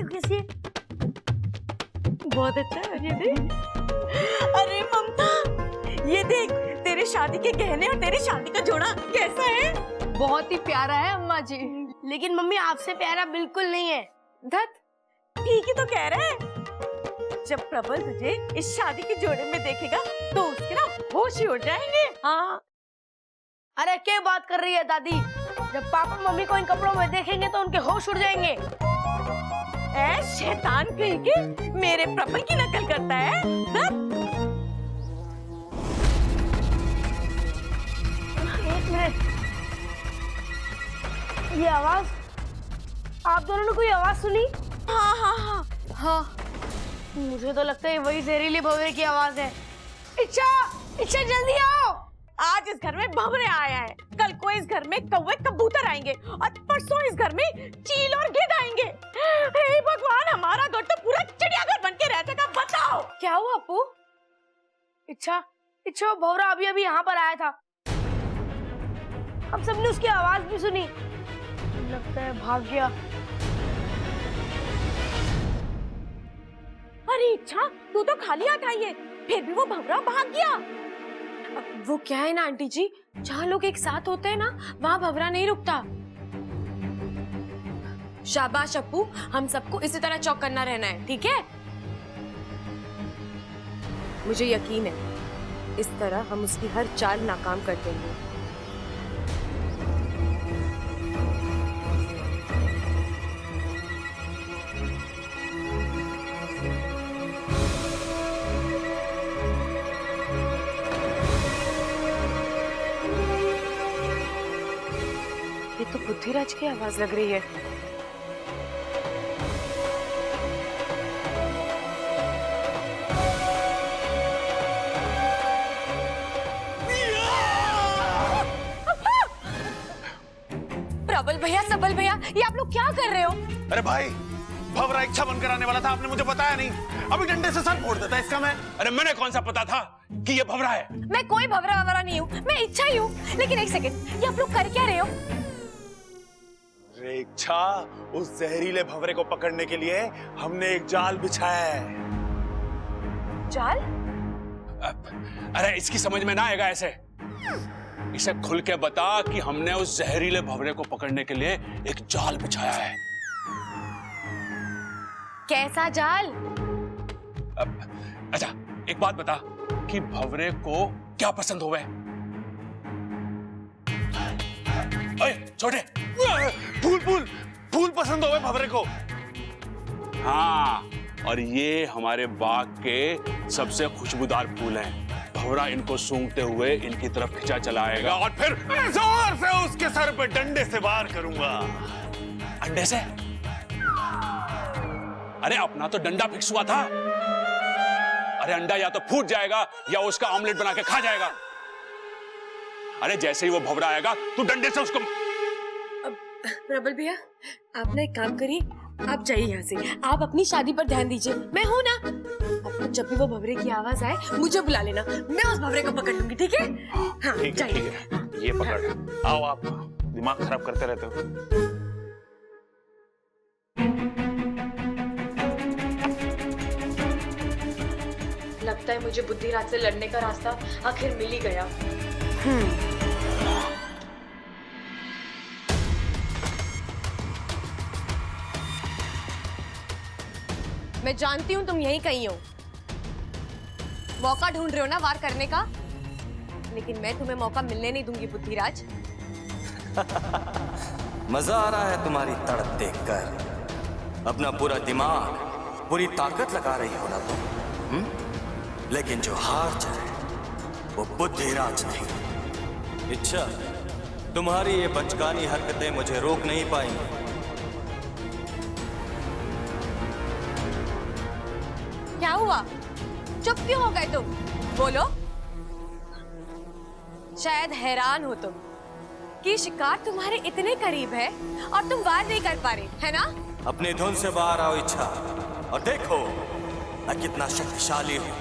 कैसी है? बहुत अच्छा है ये देख। अरे ममता, ये देख तेरे शादी के गहने और तेरी शादी का जोड़ा कैसा है? बहुत ही प्यारा है अम्मा जी। लेकिन मम्मी आपसे प्यारा बिल्कुल नहीं है। धत, ठीक ही तो कह रहे हैं। जब प्रबल तुझे इस शादी के जोड़े में देखेगा तो उसके ना होश ही उड़ जाएंगे। हाँ। अरे क्या बात कर रही है दादी? जब पापा मम्मी को इन कपड़ों में देखेंगे तो उनके होश उड़ जाएंगे। ऐ शैतान कहीं के, मेरे प्रबल की नकल करता है। धत। एक मिनट, ये आवाज, आप दोनों ने कोई आवाज सुनी? हाँ हाँ हाँ हाँ, मुझे तो लगता है वही जहरीले भंवरे की आवाज है। इच्छा, इच्छा जल्दी आओ। आज इस घर में भंवरे आया है, कल को इस घर में कौवे कबूतर आएंगे और परसों इस घर में चील और गिद्ध आएंगे। हे भगवान, हमारा घर तो पूरा चिड़ियाघर बन के रह जाएगा। बताओ क्या हुआ अपू? इच्छा, इच्छा, वो भंवरा अभी अभी यहाँ पर आया था। हम सबने उसकी आवाज भी सुनी। लगता है भाग गया। अरे इच्छा, तू तो खाली हाथ आई है, फिर भी वो भंवरा भाग गया। वो क्या है ना आंटी जी, जहाँ लोग एक साथ होते हैं ना, वहाँ भंवरा नहीं रुकता। शाबाश अप्पू, हम सबको इसी तरह चौकन्ना रहना है, ठीक है? मुझे यकीन है इस तरह हम उसकी हर चाल नाकाम कर देंगे। ये तो बुद्धिराज की आवाज लग रही है। प्रबल भैया, सबल भैया, ये आप लोग क्या कर रहे हो? अरे भाई, भंवरा इच्छा बनकर आने वाला था, आपने मुझे बताया नहीं। अभी डंडे से सर फोड़ देता इसका मैं। अरे मैंने कौन सा पता था कि ये भंवरा है? मैं कोई भंवरा ववरा नहीं हूँ, मैं इच्छा ही हूँ। लेकिन एक सेकंड, ये आप लोग कर क्या रहे हो? अरे इच्छा, उस जहरीले भंवरे को पकड़ने के लिए हमने एक जाल बिछाया है। जाल? अरे इसकी समझ में ना आएगा ऐसे। इसे खुल के बता कि हमने उस जहरीले भंवरे को पकड़ने के लिए एक जाल बिछाया है। कैसा जाल? अच्छा, एक बात बता कि भंवरे को क्या पसंद होवे? ओए छोटे, फूल फूल फूल पसंद होवे भंवरे को। हाँ, और ये हमारे बाग के सबसे खुशबूदार फूल हैं। भंवरा इनको सूंघते हुए इनकी तरफ खिंचा चला आएगा और फिर जोर से उसके सर पे डंडे से वार करूंगा। अंडे से? अरे अपना तो डंडा फिक्स हुआ था। अरे अंडा या तो फूट जाएगा या उसका ऑमलेट बना के खा जाएगा। अरे जैसे ही वो भंवरा आएगा तू डंडे से उसको। प्रबल भैया, आप ना एक काम करिए, आप जाइए यहाँ से, आप अपनी शादी पर ध्यान दीजिए। मैं हूँ ना, आपको जब भी वो भंवरे की आवाज आए मुझे बुला लेना, मैं उस भंवरे को पकड़ लूंगी, ठीक है? हाँ, ठीक है, ये पकड़। आओ, आप दिमाग खराब करते रहते हो। लगता है मुझे बुद्धिराज से लड़ने का रास्ता आखिर मिल ही गया। मैं जानती हूँ तुम यहीं कहीं हो, मौका ढूंढ रहे हो ना वार करने का, लेकिन मैं तुम्हें मौका मिलने नहीं दूंगी बुद्धिराज। मजा आ रहा है तुम्हारी तड़प देखकर। अपना पूरा दिमाग, पूरी ताकत लगा रही हो ना तुम। लेकिन जो हार जाए वो बुद्धिराज नहीं। इच्छा, तुम्हारी ये बचकानी हरकतें मुझे रोक नहीं पाएंगी। क्या हुआ? चुप क्यों हो गए तुम? बोलो। शायद हैरान हो तुम कि शिकार तुम्हारे इतने करीब है और तुम वार नहीं कर पा रहे, है ना? अपनी धुन से बाहर आओ इच्छा, और देखो मैं कितना शक्तिशाली हूँ।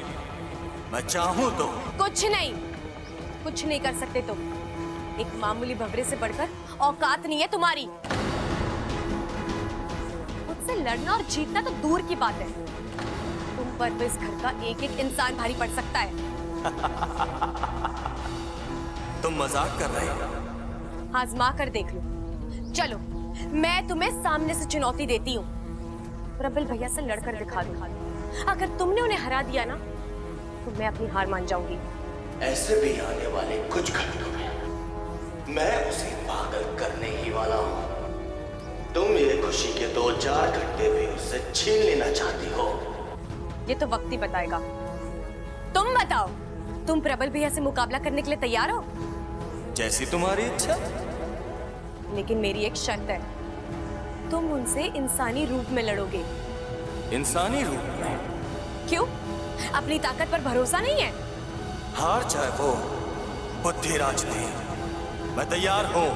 मैं चाहूँ तो कुछ नहीं कर सकते तुम। एक मामूली भंवरे से बढ़कर औकात नहीं है तुम्हारी। से लड़ना और जीतना तो दूर की बात है, तुम पर तो इस घर का एक एक इंसान भारी पड़ सकता है। तुम मजाक कर रहे हो? आजमा कर देख लो। चलो, मैं तुम्हें सामने से चुनौती देती हूँ। प्रबल भैया से लड़कर दिखा दो। अगर तुमने उन्हें हरा दिया ना, तो मैं अपनी हार मान जाऊंगी। ऐसे भी आने वाले कुछ घंटों में मैं उसे पागल करने ही वाला हूँ। तुम ये खुशी के 2-4 घंटे भी उससे छीन लेना चाहती हो। ये तो वक्त ही बताएगा। तुम बताओ, तुम प्रबल भैया से मुकाबला करने के लिए तैयार हो? जैसी तुम्हारी इच्छा। लेकिन मेरी एक शर्त है, तुम उनसे इंसानी रूप में लड़ोगे। इंसानी रूप में? क्यों? अपनी ताकत पर भरोसा नहीं है? हार चाहे वो बुद्धिराज ने, मैं तैयार हूं।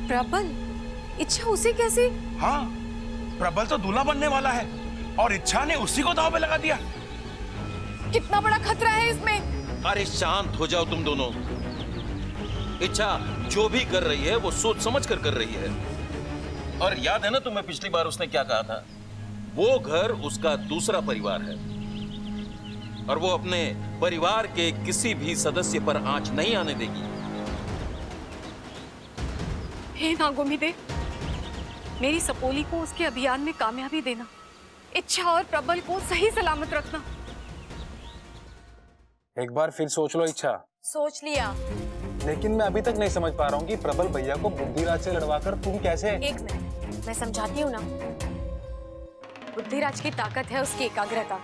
प्रबल, इच्छा उसे कैसे? हाँ, प्रबल तो दूल्हा बनने वाला है और इच्छा ने उसी को दांव पे लगा दिया। कितना बड़ा खतरा है इसमें। अरे शांत हो जाओ तुम दोनों। इच्छा जो भी कर रही है वो सोच समझ कर रही है। और याद है ना तुम्हें पिछली बार उसने क्या कहा था? वो घर उसका दूसरा परिवार है और वो अपने परिवार के किसी भी सदस्य पर आंच नहीं आने देगी। हे नागोमिदे, मेरी सपोली को उसके अभियान में कामयाबी देना, इच्छा और प्रबल को सही सलामत रखना। एक बार फिर सोच लो इच्छा। सोच लिया। लेकिन मैं अभी तक नहीं समझ पा रहा हूँ कि प्रबल भैया को बुद्धिराज से लड़वाकर तुम कैसे। एक मिनट, मैं समझाती हूँ ना। बुद्धिराज की ताकत है उसकी एकाग्रता।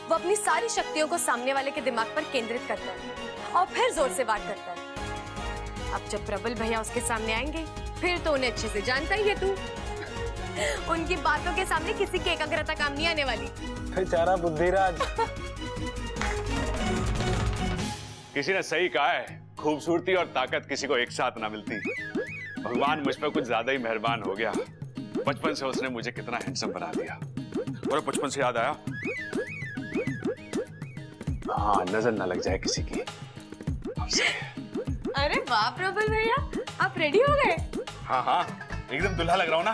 वो अपनी सारी शक्तियों को सामने वाले के दिमाग पर केंद्रित करता है और फिर जोर से वार करता है। अब जब प्रबल भैया उसके सामने आएंगे, फिर तो उन्हें अच्छे से जानता ही है तू। उनकी बातों के सामने किसी की एकाग्रता काम नहीं आने वाली। बेचारा बुद्धिराज। किसी ने सही कहा है, खूबसूरती और ताकत किसी को एक साथ ना मिलती। भगवान मुझ पर कुछ ज्यादा ही मेहरबान हो गया। बचपन से उसने मुझे कितना हैंडसम बना दिया। और बचपन से याद आया, हाँ, नजर ना लग जाए किसी की। अरे वाह प्रबल भैया, आप रेडी हो गए? हाँ हाँ, एकदम दुल्हा लग रहा हूँ ना।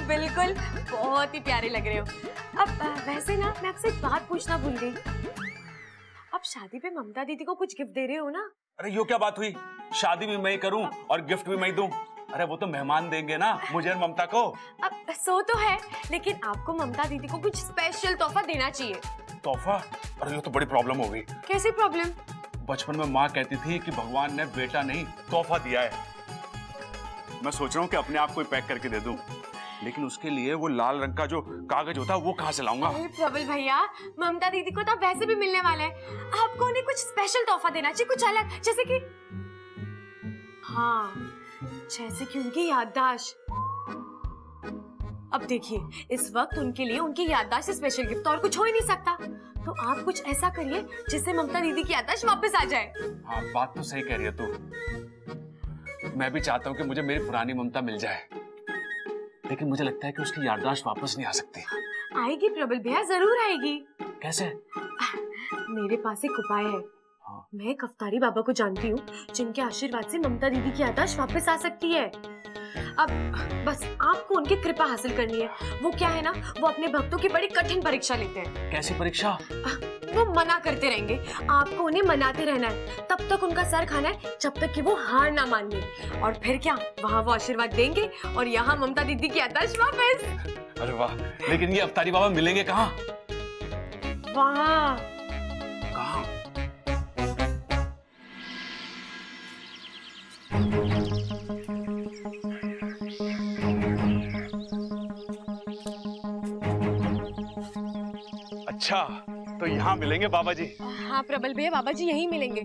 बिल्कुल, बहुत ही प्यारे लग रहे हो। अब वैसे ना, मैं आपसे एक बात पूछना भूल गई। अब शादी पे ममता दीदी को कुछ गिफ्ट दे रहे हो ना? अरे यो क्या बात हुई? शादी भी मैं ही करूं और गिफ्ट भी मैं ही दूं। अरे वो तो मेहमान देंगे ना मुझे और ममता को। अब सो तो है, लेकिन आपको ममता दीदी को कुछ स्पेशल तोहफा देना चाहिए। तोहफा? अरे ये तो बड़ी प्रॉब्लम हो गई। कैसी प्रॉब्लम? बचपन में माँ कहती थी कि भगवान ने बेटा नहीं तोहफा दिया है। मैं सोच रहा हूँ कि अपने आप को ही पैक करके दे दूं, लेकिन उसके लिए वो लाल रंग का जो कागज होता है वो कहाँ से लाऊंगा? अरे प्रबल भैया, ममता दीदी को तो वैसे भी मिलने वाला है। आपको उन्हें कुछ स्पेशल तोहफा देना चाहिए, कुछ अलग, जैसे कि हाँ, जैसे कि उनकी याददाश्त। अब देखिए, इस वक्त उनके लिए उनकी याददाश्त से स्पेशल गिफ्ट और कुछ हो ही नहीं सकता। तो आप कुछ ऐसा करिए जिससे ममता दीदी की याददाश्त वापस आ जाए। हाँ, बात तो सही कह रही है तू। मैं भी चाहता हूँ कि मुझे मेरी पुरानी ममता मिल जाए, लेकिन मुझे लगता है कि उसकी याददाश्त वापस नहीं आ सकती। आएगी प्रबल भैया, जरूर आएगी। कैसे? मेरे पास एक उपाय है। मैं कफ्तारी बाबा को जानती हूँ, जिनके आशीर्वाद से ममता दीदी की याददाश्त वापस आ सकती है। अब बस आपको उनकी कृपा हासिल करनी है। वो क्या है ना, वो अपने भक्तों की बड़ी कठिन परीक्षा लेते हैं। कैसी परीक्षा? वो मना करते रहेंगे, आपको उन्हें मनाते रहना है, तब तक उनका सर खाना है, जब तक कि वो हार ना मान ले। और फिर क्या, वहाँ वो आशीर्वाद देंगे और यहाँ ममता दीदी की याददाश्त वापस। अरे वाह, लेकिन ये अफ्तारी बाबा मिलेंगे कहाँ? वहाँ। कहाँ? अच्छा, तो यहाँ मिलेंगे बाबा जी? हाँ प्रबल भैया, बाबा जी यहीं मिलेंगे।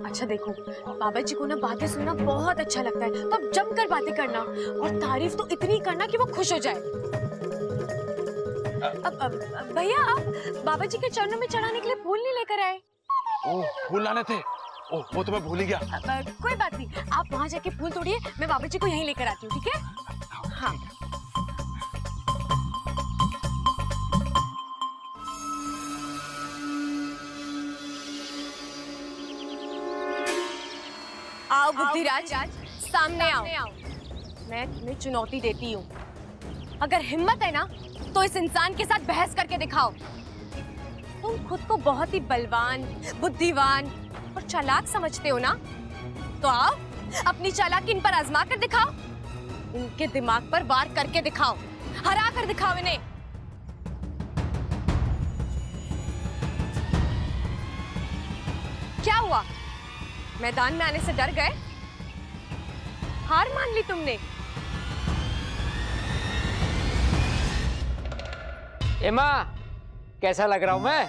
अच्छा देखो, बाबा जी को ना बातें सुनना बहुत अच्छा लगता है, तो अब जमकर बातें करना और तारीफ तो इतनी करना कि वो खुश हो जाए। अब भैया, आप बाबा जी के चरणों में चढ़ाने के लिए फूल नहीं लेकर आए? ओह, फूल लाने थे। ओह, वो तो मैं भूल ही गया। कोई बात नहीं, आप वहाँ जाके फूल तोड़िए, मैं बाबा जी को यहीं लेकर आती हूँ, ठीक है? हाँ। आओ बुद्धिराज, सामने आओ। मैं तुम्हें चुनौती देती हूँ। अगर हिम्मत है ना तो इस इंसान के साथ बहस करके दिखाओ। तुम खुद को बहुत ही बलवान, बुद्धिमान और चालाक समझते हो ना, तो आओ अपनी चालाकी इन पर आजमा कर दिखाओ। इनके दिमाग पर वार करके दिखाओ, हरा कर दिखाओ इन्हें। क्या हुआ, मैदान में आने से डर गए? हार मान ली तुमने? एमा, कैसा लग रहा हूं मैं?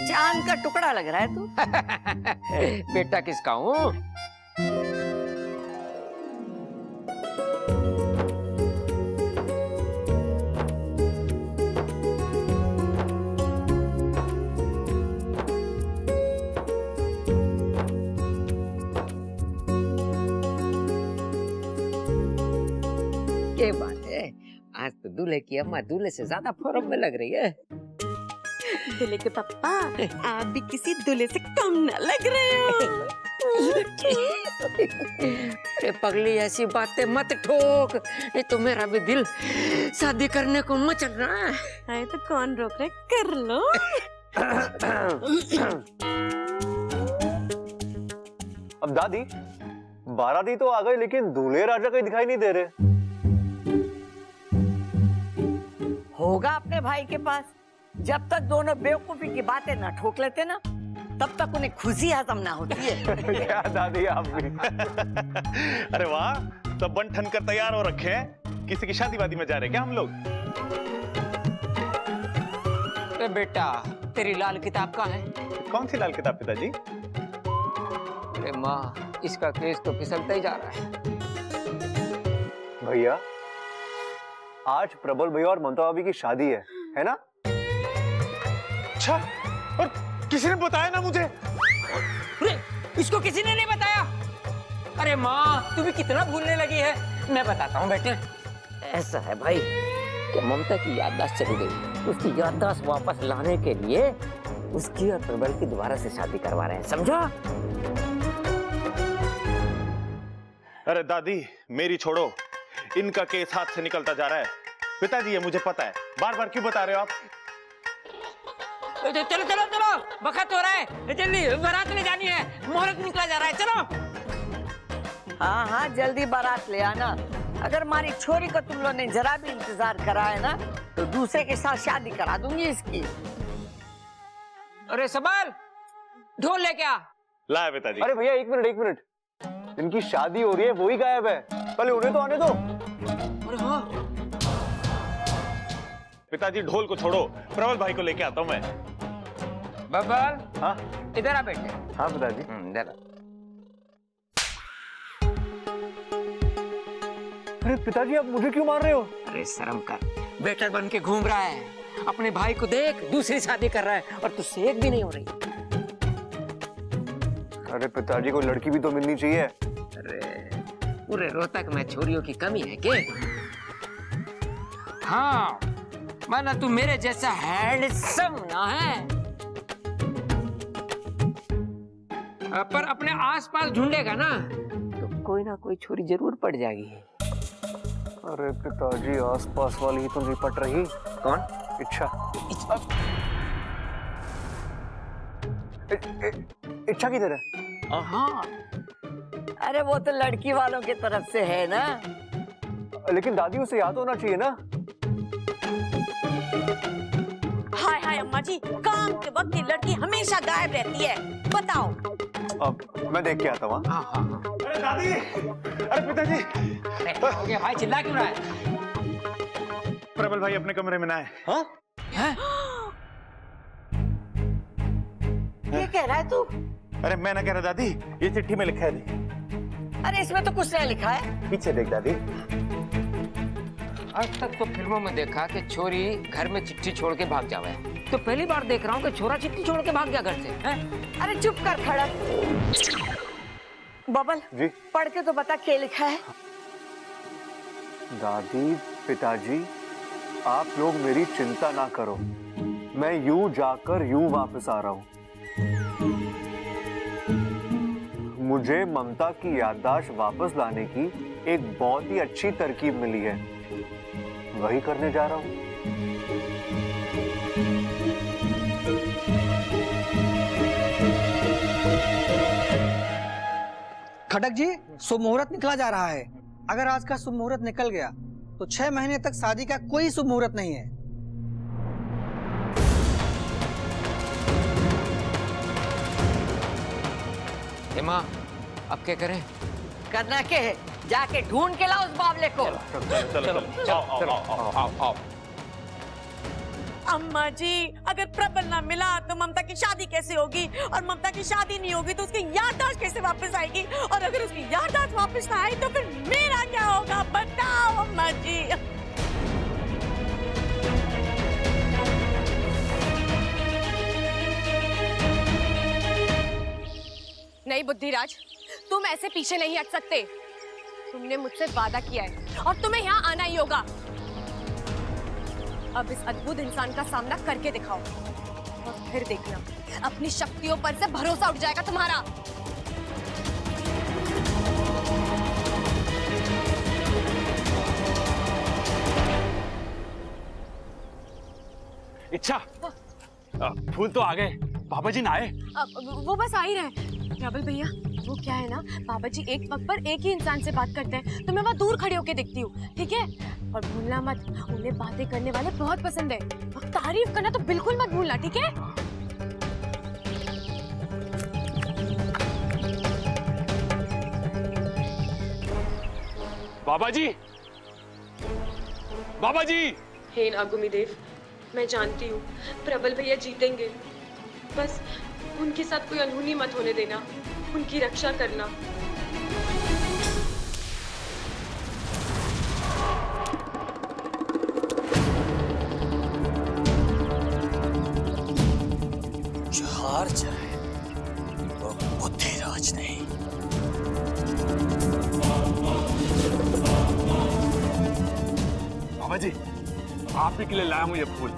चांद का टुकड़ा लग रहा है तू। बेटा किसका हूँ? ये बात है, आज तो दूल्हे की अम्मा दूल्हे से ज्यादा फॉर्म में लग रही है। दूल्हे के पापा, आप भी किसी दूल्हे से कम न लग रहे हो। अरे पगली, ऐसी बातें मत ठोक, ये तो मेरा भी दिल शादी करने को मचल रहा है। अरे तो कौन रोक रहे, कर लो। अब दादी, बाराती तो आ गई लेकिन दूल्हे राजा कहीं दिखाई नहीं दे रहे। होगा अपने भाई के पास। जब तक दोनों बेवकूफी की बातें ना ठोक लेते ना, तब तक उन्हें खुशी हजम ना होती है। क्या दादी आप भी। अरे वाह, तो बन ठन कर तैयार हो रखे हैं। किसी की शादी वादी में जा रहे क्या हम लोग? अरे बेटा, तेरी लाल किताब कहाँ है? कौन सी लाल किताब पिताजी? अरे माँ, इसका केस तो फिसलता ही जा रहा है। भैया, आज प्रबल भैया और ममता भाभी की शादी है ना? अच्छा, और किसी ने बताया ना मुझे। अरे, इसको किसी ने नहीं बताया? अरे माँ, तू भी कितना भूलने लगी है। मैं बताता हूँ बेटे। ऐसा है भाई कि ममता की याददाश्त चली गई। उसकी याददाश्त वापस लाने के लिए उसकी और प्रबल की दोबारा से शादी करवा रहे हैं, समझा? अरे दादी, मेरी छोड़ो, इनका केस हाथ से निकलता जा रहा है। पिताजी, ये मुझे पता है, बार बार क्यों बता रहे हो आप? चलो चलो चलो, वक्त हो रहा है, जल्दी बारात ले जानी है, मुहूर्त निकला जा रहा है, चलो। हाँ हाँ, जल्दी बारात ले आना। अगर हमारी छोरी को तुम लोग ने जरा भी इंतजार कराया ना, तो दूसरे के साथ शादी करा दूंगी इसकी। अरे सबल, ढोल लेके आ। लाया पिताजी। अरे भैया, एक मिनट, इनकी शादी हो रही है, वो ही गायब है। पहले उन्हें तो आने दो। अरे हाँ। पिताजी, ढोल को छोड़ो, प्रबल भाई को लेके आता हूँ मैं। बबल, हाँ इधर आ बेटे। हाँ पिताजी। इधर आ। अरे पिताजी, आप मुझे क्यों मार रहे हो? अरे शर्म कर, बेटर बन के घूम रहा है। अपने भाई को देख, दूसरी शादी कर रहा है और तुझसे एक भी नहीं हो रही। अरे पिताजी, को लड़की भी तो मिलनी चाहिए। अरे पूरे रोहतक में छोरियों की कमी है क्या? हाँ, माना तू मेरे जैसा हैंडसम ना है, पर अपने आसपास ढूंढेगा ना तो कोई ना कोई छोरी जरूर पड़ जाएगी। अरे पिताजी, आसपास वाली ही तो नहीं पट रही। कौन? इच्छा। इच्छा किधर है? हाँ, अरे वो तो लड़की वालों की तरफ से है ना। लेकिन दादी, उसे याद होना चाहिए ना। हाय हाय अम्मा जी, काम के वक्त ये लड़की हमेशा गायब रहती है, बताओ। अब मैं देख के आता हूँ। हाँ हाँ हाँ। अरे दादी, अरे पिताजी। हो गया भाई, चिल्ला क्यों रहा है? प्रबल भाई अपने कमरे में ना है। हाँ? ये कह रहा है तू? अरे मैं ना कह रहा दादी, ये चिट्ठी में लिखा है। अरे इसमें तो कुछ नहीं लिखा है। पीछे देख दादी। आज तक तो फिल्मों में देखा कि छोरी घर में चिट्ठी छोड़ के भाग जावे, तो पहली बार देख रहा हूँ कि छोरा चिट्ठी छोड़ के भाग गया घर से। हैं? अरे चुप कर खड़ा। बबल जी? पढ़ के तो बता क्या लिखा है। दादी, पिताजी, आप लोग मेरी चिंता ना करो, मैं यूं जाकर यूं वापस आ रहा हूं। मुझे ममता की याददाश्त वापस लाने की एक बहुत ही अच्छी तरकीब मिली है, वही करने जा रहा हूं। खटक जी, शुभ मुहूर्त निकला जा रहा है। अगर आज का शुभ मुहूर्त निकल गया तो 6 महीने तक शादी का कोई शुभ मुहूर्त नहीं है। माँ, अब क्या करें? करना क्या है? जाके ढूंढ के लाओ उस बावले को। आओ। अम्मा जी, अगर प्रबल ना मिला तो ममता की शादी कैसे होगी, और ममता की शादी नहीं होगी तो उसकी याददाश्त कैसे वापस आएगी, और अगर उसकी याददाश्त वापस ना आई तो फिर मेरा क्या होगा, बताओ अम्मा जी। नहीं बुद्धिराज, तुम ऐसे पीछे नहीं हट सकते। तुमने मुझसे वादा किया है और तुम्हें यहाँ आना ही होगा। अब इस अद्भुत इंसान का सामना करके दिखाओ और फिर देखना, अपनी शक्तियों पर से भरोसा उठ जाएगा तुम्हारा। इच्छा, फूल तो आ गए, बाबा जी ना आए? वो बस आ ही रहे। प्रबल भैया, वो क्या है ना, बाबा जी एक वक्त पर एक ही इंसान से बात करते हैं, तो मैं वहाँ दूर खड़ी होके देखती हूँ, ठीक है? और भूलना मत, उन्हें बातें करने वाले बहुत पसंद है, और तारीफ करना तो बिल्कुल मत भूलना, ठीक है? बाबा जी, बाबा जी। हे नागुमी देव, मैं जानती हूँ प्रबल भैया जीतेंगे, बस उनके साथ कोई अनहोनी मत होने देना, उनकी रक्षा करना। जो हार जाए वो बुद्धिराज नहीं। बाबा जी, आप ही के लिए लाया हूं ये फूल।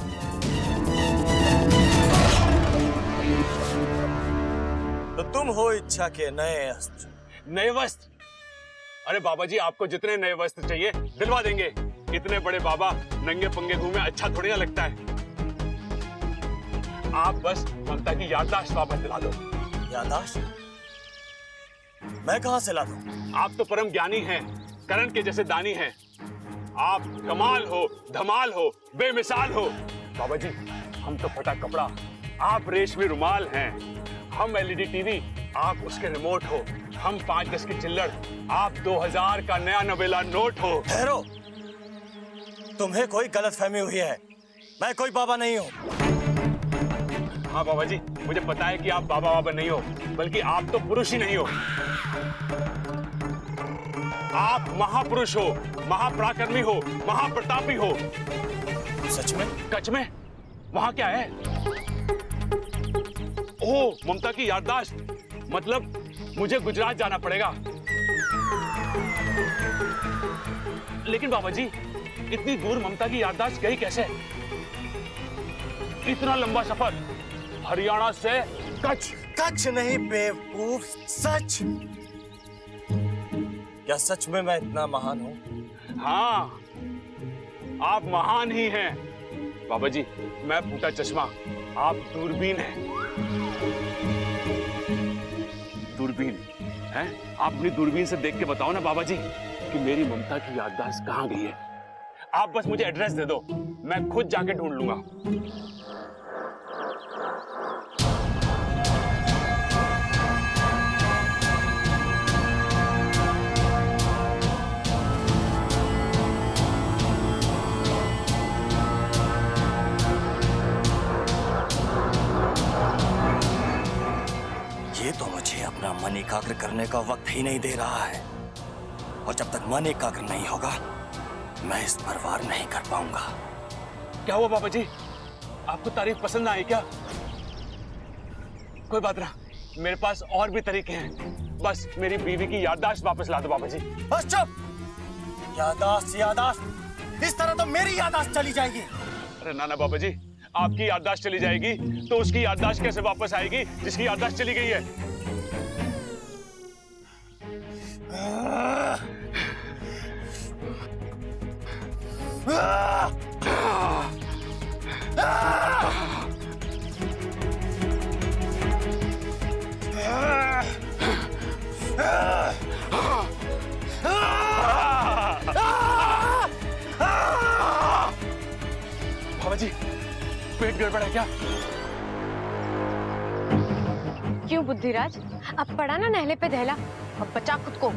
तो तुम हो इच्छा के नए अस्त्र। नए वस्त्र? अरे बाबा जी, आपको जितने नए वस्त्र चाहिए दिलवा देंगे। इतने बड़े बाबा नंगे पंगे घूमे अच्छा थोड़ी ना लगता है। आप बस ममता की याददाश्त वापस दिला दो। याददाश्त? मैं कहां से ला दूं? आप तो परम ज्ञानी हैं, करण के जैसे दानी हैं। आप कमाल हो, धमाल हो, बेमिसाल हो। बाबा जी, हम तो फटा कपड़ा, आप रेशमी रुमाल हैं। हम एलईडी टीवी, आप उसके रिमोट हो। हम 5-10 की चिल्लड़, आप 2000 का नया नवेला नोट हो। ठहरो, तुम्हें कोई गलतफहमी हुई है। मैं कोई बाबा नहीं हूँ। हाँ बाबा जी, मुझे पता है कि आप बाबा नहीं हो, बल्कि आप तो पुरुष ही नहीं हो। आप महापुरुष हो, महापराक्रमी हो, महाप्रतापी हो। सच में? सच में? वहां क्या है? ओह, ममता की याददाश्त। मतलब मुझे गुजरात जाना पड़ेगा। लेकिन बाबा जी, इतनी दूर ममता की याददाश्त गई कैसे? इतना लंबा सफर, हरियाणा से कच्छ। कच्छ नहीं बेवकूफ, सच। क्या सच में मैं इतना महान हूँ? हाँ, आप महान ही हैं। बाबा जी, मैं फूटा चश्मा, आप दूरबीन हैं। दूरबीन हैं? आप अपनी दूरबीन से देख के बताओ ना बाबा जी कि मेरी ममता की याददाश्त कहाँ गई है। आप बस मुझे एड्रेस दे दो, मैं खुद जाके ढूंढ लूंगा। ये तो मुझे अपना मन एकाग्र करने का वक्त ही नहीं दे रहा है, और जब तक मन एकाग्र नहीं होगा मैं इस पर वार नहीं कर पाऊंगा। क्या हुआ बाबा जी, आपको तारीफ पसंद ना आई क्या? कोई बात ना, मेरे पास और भी तरीके हैं। बस मेरी बीवी की याददाश्त वापस ला दो बाबा जी। बस चुप। याददाश्त याददाश्त, इस तरह तो मेरी याददाश्त चली जाएगी। अरे ना ना बाबा जी, आपकी याददाश्त चली जाएगी तो उसकी याददाश्त कैसे वापस आएगी जिसकी याददाश्त चली गई है? बाबा जी, पेट गड़बड़ है क्या? क्यों बुद्धिराज, अब पड़ा ना नहले पे दहला, अब बचा खुद को।